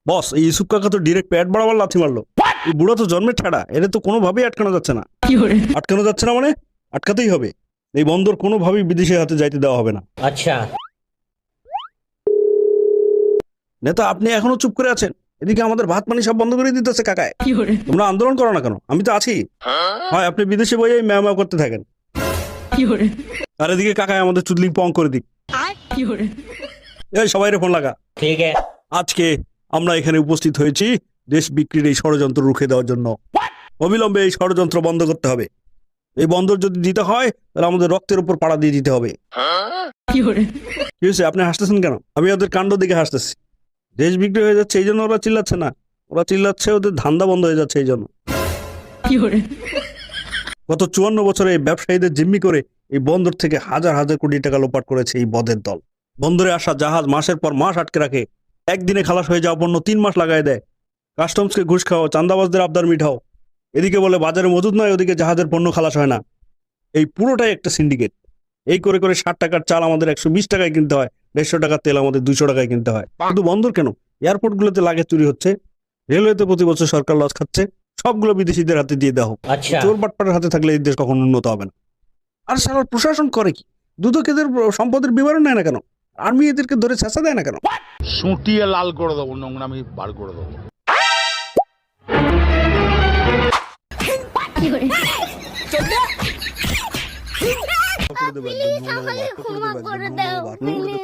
বস, এই ইউসুফ কাকা তো ডিরেক্ট পেট বাড়াবার লাথি মারলো। এই বুড়া তো জন্মের ঠেড়া, এটা তো কোনোভাবেই আটকানো যাচ্ছে না। আটকানো যাচ্ছে না মানে আটকাতেই হবে। এই বন্দর কোনোভাবেই বিদেশের হাতে যাইতে দেওয়া হবে না। আচ্ছা নেতা, আপনি এখনো চুপ করে আছেন? এদিকে আমাদের ভাত পানি সব বন্ধ করে দিতেছে কাকায়। তোমরা আন্দোলন করো না কেন? আমি তো আছি। হয় আপনি বিদেশে বইয়ে ম্যাও ম্যাও করতে থাকেন, আর এদিকে কাকায় আমাদের চুদলি পং করে দিক। এই সবাই ফোন লাগা। ঠিক আছে। আজকে আমরা এখানে উপস্থিত হয়েছি দেশ বিক্রির এই ষড়যন্ত্র রুখে দেওয়ার জন্য। অবিলম্বে এই ষড়যন্ত্র বন্ধ করতে হবে। এই বন্দর যদি দিতে হয় তাহলে আমাদের রক্তের উপর পাড়া দিয়ে দিতে হবে। কি হয়েছে, আপনি হাসতেছেন কেন? আমি ওদের কাণ্ড দিকে হাসতেছি। দেশ বিক্রি হয়ে যাচ্ছে এই জন্য ওরা চিল্লাচ্ছে না, ওরা চিল্লাচ্ছে ওদের ধান্দা বন্ধ হয়ে যাচ্ছে এই জন্য। গত 54 বছরে এই ব্যবসায়ীদের জিম্মি করে এই বন্দর থেকে হাজার হাজার কোটি টাকা লোপাট করেছে এই বদের দল। বন্দরে আসা জাহাজ মাসের পর মাস আটকে রাখে, একদিনে খালাস হয়ে যাওয়া পণ্য 3 মাস লাগায় দেয়। কাস্টমসকে ঘুষ খাও, চান্দাবাজদের আবদার মিঠাও। এদিকে বলে বাজারে মজুদ নয়, ওদিকে জাহাজের পণ্য খালাস হয় না। এই পুরোটাই একটা সিন্ডিকেট। এই করে করে 60 টাকার চাল আমাদের 120 টাকায় কিনতে হয়, 150 টাকার তেল আমাদের 200 টাকায় কিনতে হয়। কিন্তু বন্দর কেন? এয়ারপোর্ট গুলোতে লাগে চুরি হচ্ছে, রেলওয়েতে প্রতি বছর সরকার লস খাচ্ছে, সবগুলো বিদেশিদের হাতে দিয়ে দেওয়া হোক। আচ্ছা চোর বাটপাটের হাতে থাকলে এই দেশ কখনো উন্নত হবে না। আর সারা প্রশাসন করে কি? দুদকেদের সম্পদের বিবরণ নেয় না কেন? আর্মি এদেরকে ধরে ছেঁচা দেয় না কেন? সুটিয়ে লাল করে দেবো, নোংরামি বার করে দেবো। প্লিজ আমাকে ক্ষমা করে দাও প্লিজ।